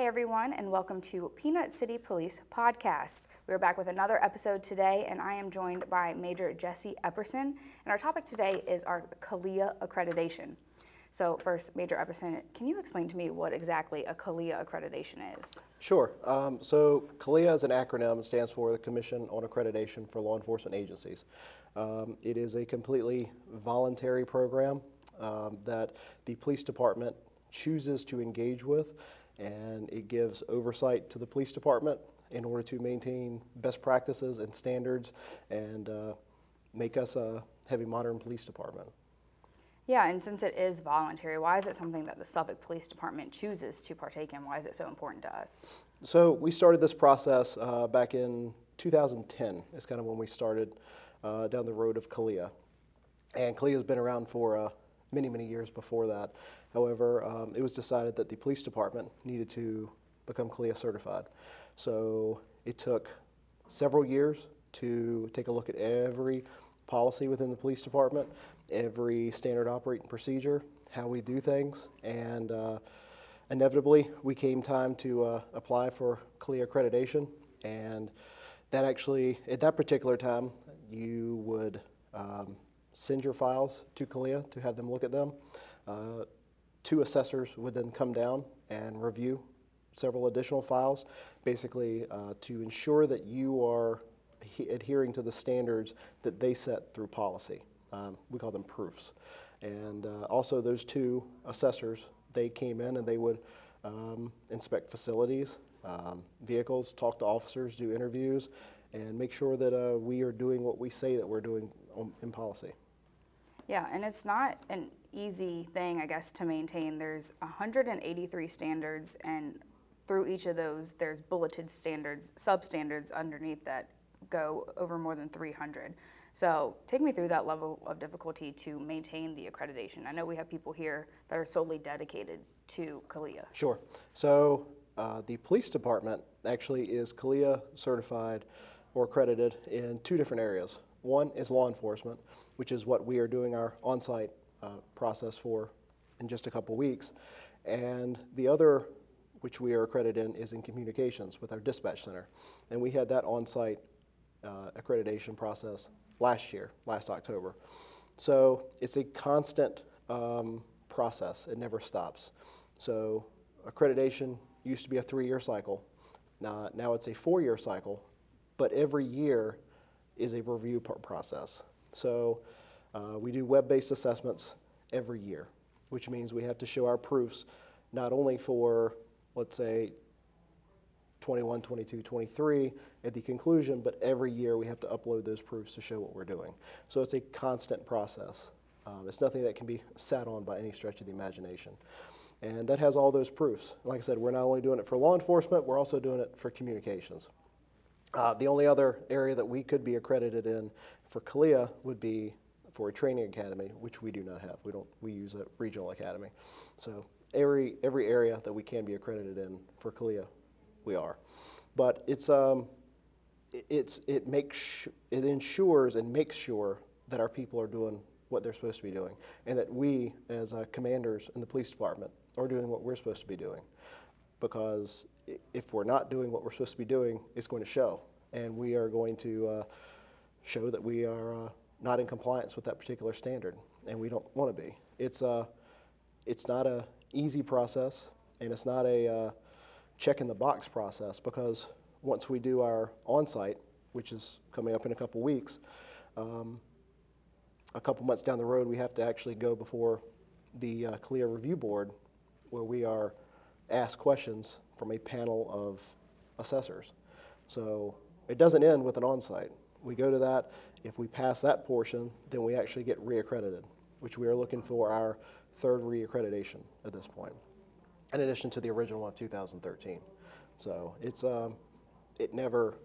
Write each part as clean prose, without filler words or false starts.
Hey everyone, and welcome to Peanut City Police Podcast. We're back with another episode today, and I am joined by Major Jesse Epperson. And our topic today is our CALEA Accreditation. So first, Major Epperson, can you explain to me what exactly a CALEA Accreditation is? Sure. So CALEA is an acronym. It stands for the Commission on Accreditation for Law Enforcement Agencies. It is a completely voluntary program that the police department chooses to engage with, and it gives oversight to the police department in order to maintain best practices and standards and make us a heavy modern police department. Yeah, and since it is voluntary, why is it something that the Suffolk Police Department chooses to partake in? Why is it so important to us? So we started this process back in 2010. It's kind of when we started down the road of CALEA. And CALEA has been around for many, many years before that. However, it was decided that the police department needed to become CALEA certified. So it took several years to take a look at every policy within the police department, every standard operating procedure, how we do things, and inevitably we came time to apply for CALEA accreditation. And that actually, at that particular time, you would send your files to CALEA to have them look at them. Two assessors would then come down and review several additional files, basically to ensure that you are adhering to the standards that they set through policy. We call them proofs. And also those two assessors, they came in and they would inspect facilities, vehicles, talk to officers, do interviews, and make sure that we are doing what we say that we're doing in policy. Yeah, and it's not an easy thing, I guess, to maintain. There's 183 standards, and through each of those, there's bulleted standards, substandards underneath that go over more than 300. So take me through that level of difficulty to maintain the accreditation. I know we have people here that are solely dedicated to CALEA. Sure. So the police department actually is CALEA certified or accredited in two different areas. One is law enforcement, which is what we are doing our on-site process for in just a couple weeks. And the other, which we are accredited in, is in communications with our dispatch center. And we had that on-site accreditation process last October. So it's a constant process. It never stops. So accreditation used to be a 3-year cycle. Now it's a 4-year cycle, but every year is a review process. So we do web-based assessments every year, which means we have to show our proofs not only for, let's say, 21, 22, 23 at the conclusion, but every year we have to upload those proofs to show what we're doing. So it's a constant process. It's nothing that can be sat on by any stretch of the imagination. And that has all those proofs. Like I said, we're not only doing it for law enforcement, we're also doing it for communications. The only other area that we could be accredited in for CALEA would be for a training academy, which we do not have. We use a regional academy. So every area that we can be accredited in for CALEA, we are. But it ensures and makes sure that our people are doing what they're supposed to be doing, and that we, as commanders in the police department, are doing what we're supposed to be doing. Because if we're not doing what we're supposed to be doing, it's going to show, and we are going to show that we are not in compliance with that particular standard, and we don't want to be. It's not an easy process, and it's not a check in the box process, because once we do our on-site, which is coming up in a couple weeks, a couple months down the road, we have to actually go before the CALEA review board, where we are asked questions from a panel of assessors. So it doesn't end with an on-site. We go to that. If we pass that portion, then we actually get reaccredited, which we are looking for our 3rd reaccreditation at this point, in addition to the original one of 2013. So it never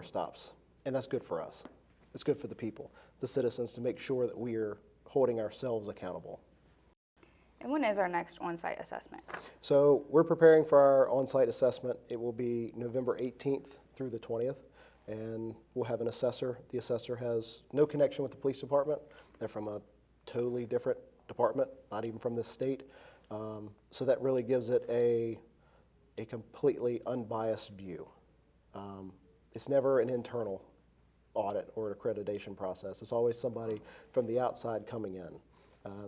stops, and that's good for us. It's good for the people, the citizens, to make sure that we are holding ourselves accountable. And when is our next on-site assessment? So we're preparing for our on-site assessment. It will be November 18th through the 20th, and we'll have an assessor. The assessor has no connection with the police department. They're from a totally different department, not even from this state. So that really gives it a a completely unbiased view. It's never an internal audit or accreditation process. It's always somebody from the outside coming in.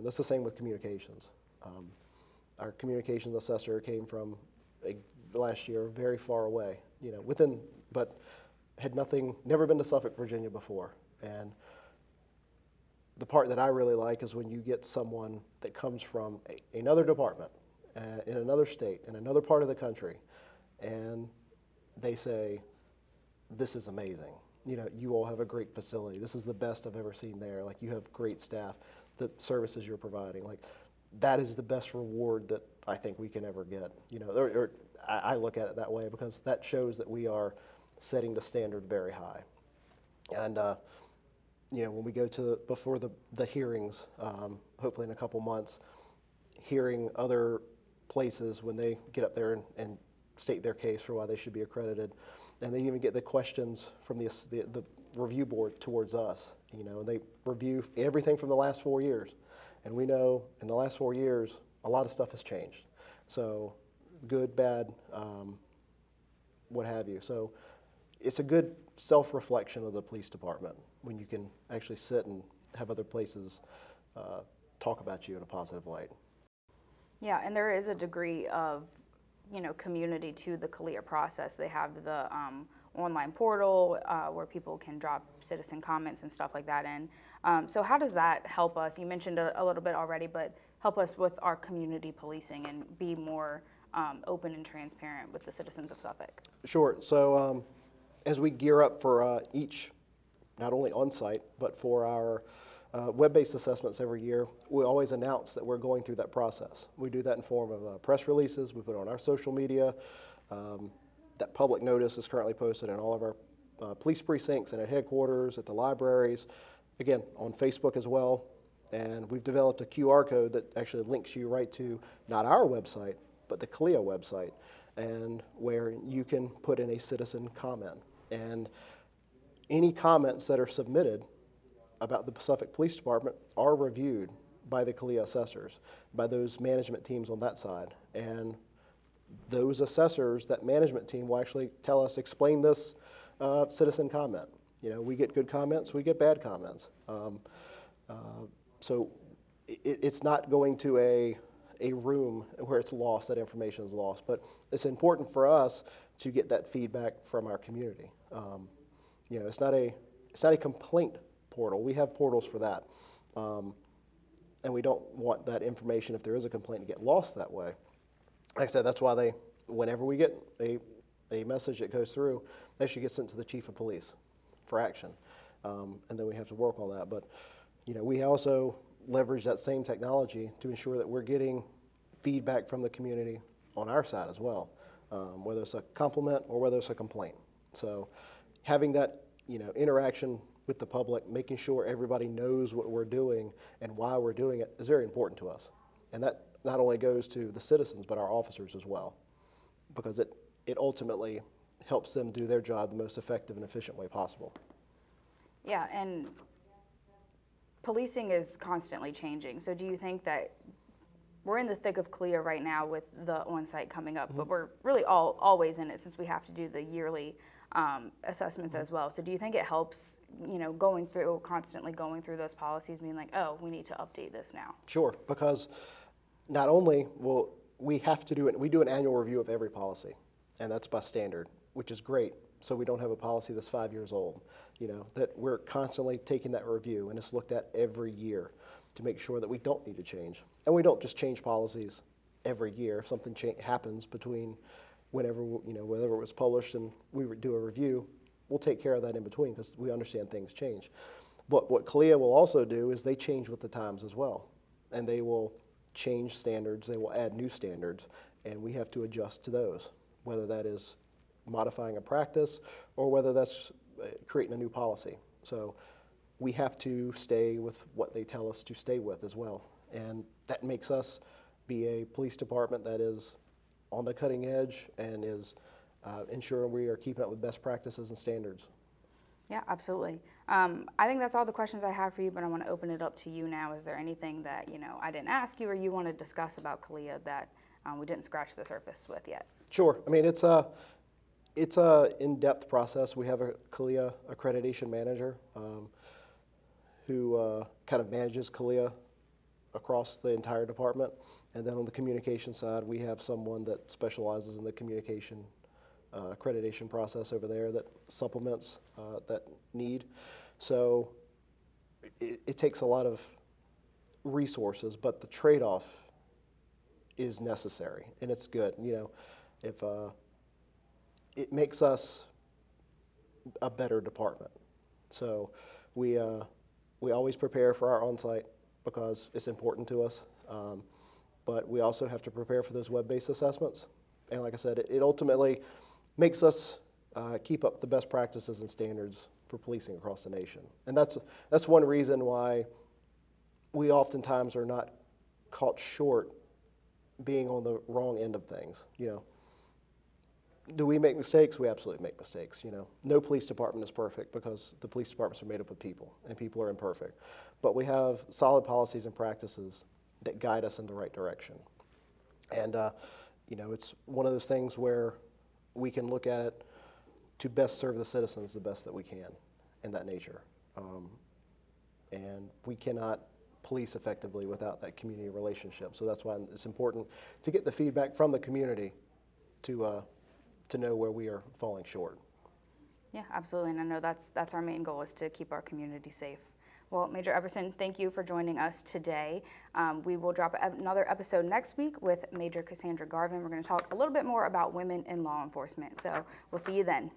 That's the same with communications. Our communications assessor came from last year very far away, but had never been to Suffolk, Virginia before. And the part that I really like is when you get someone that comes from another department in another state, in another part of the country, and they say, "This is amazing. You all have a great facility. This is the best I've ever seen there. Like, you have great staff, the services you're providing." Like, that is the best reward that I think we can ever get. I look at it that way, because that shows that we are setting the standard very high. And when we go before the hearings, hopefully in a couple months, hearing other places when they get up there and state their case for why they should be accredited, and they even get the questions from the review board towards us. And they review everything from the last 4 years, and we know in the last 4 years a lot of stuff has changed. So good, bad, what have you. So it's a good self-reflection of the police department when you can actually sit and have other places talk about you in a positive light. Yeah, and there is a degree of, community to the CALEA process. They have the online portal where people can drop citizen comments and stuff like that in. So how does that help us? You mentioned a little bit already, but help us with our community policing and be more open and transparent with the citizens of Suffolk. Sure. So as we gear up for each, not only on-site, but for our web-based assessments every year, we always announce that we're going through that process. We do that in form of press releases. We put it on our social media. That public notice is currently posted in all of our police precincts and at headquarters, at the libraries, again, on Facebook as well. And we've developed a QR code that actually links you right to not our website, but the CALEA website, and where you can put in a citizen comment. And any comments that are submitted about the Suffolk Police Department are reviewed by the CALEA assessors, by those management teams on that side. And those assessors, that management team, will actually tell us, explain this citizen comment. We get good comments, we get bad comments. So it's not going to a room where it's lost, that information is lost. But it's important for us to get that feedback from our community. It's not a complaint portal. We have portals for that. And we don't want that information, if there is a complaint, to get lost that way. Like I said, that's why whenever we get a message that goes through, they should get sent to the chief of police for action. And then we have to work on that. But, we also leverage that same technology to ensure that we're getting feedback from the community on our side as well, whether it's a compliment or whether it's a complaint. So having that, interaction with the public, making sure everybody knows what we're doing and why we're doing it, is very important to us. And that not only goes to the citizens, but our officers as well, because it ultimately helps them do their job the most effective and efficient way possible. Yeah, and policing is constantly changing. So do you think that we're in the thick of CALEA right now with the on-site coming up, but we're really always in it, since we have to do the yearly assessments as well. So do you think it helps, constantly going through those policies, being like, oh, we need to update this now? Sure, because not only will we have to do it, we do an annual review of every policy, and that's by standard, which is great. So we don't have a policy that's 5 years old, that we're constantly taking that review, and it's looked at every year to make sure that we don't need to change. And we don't just change policies every year. If something happens between whenever it was published and we would do a review, we'll take care of that in between, because we understand things change. But what CALEA will also do is they change with the times as well, and they will change standards, they will add new standards, and we have to adjust to those, whether that is modifying a practice or whether that's creating a new policy. So we have to stay with what they tell us to stay with as well, and that makes us be a police department that is on the cutting edge and is ensuring we are keeping up with best practices and standards. Yeah, absolutely. I think that's all the questions I have for you, but I want to open it up to you now. Is there anything that I didn't ask you or you want to discuss about CALEA that we didn't scratch the surface with yet? Sure. I mean, it's a in-depth process. We have a CALEA Accreditation manager who kind of manages CALEA across the entire department. And then on the communication side, we have someone that specializes in the communication accreditation process over there that supplements that need. So it takes a lot of resources, but the trade-off is necessary, and it's good. You know, if it makes us a better department. So we always prepare for our on-site because it's important to us. But we also have to prepare for those web-based assessments. And like I said, it ultimately makes us keep up the best practices and standards for policing across the nation. And that's one reason why we oftentimes are not caught short being on the wrong end of things. You know, do we make mistakes? We absolutely make mistakes. You know, no police department is perfect because the police departments are made up of people, and people are imperfect. But we have solid policies and practices that guide us in the right direction. And you know, it's one of those things where we can look at it to best serve the citizens the best that we can in that nature. And we cannot police effectively without that community relationship. So that's why it's important to get the feedback from the community to know where we are falling short. Yeah, absolutely, and I know that's our main goal, is to keep our community safe. Well, Major Epperson, thank you for joining us today. We will drop another episode next week with Major Cassandra Garvin. We're going to talk a little bit more about women in law enforcement, so we'll see you then.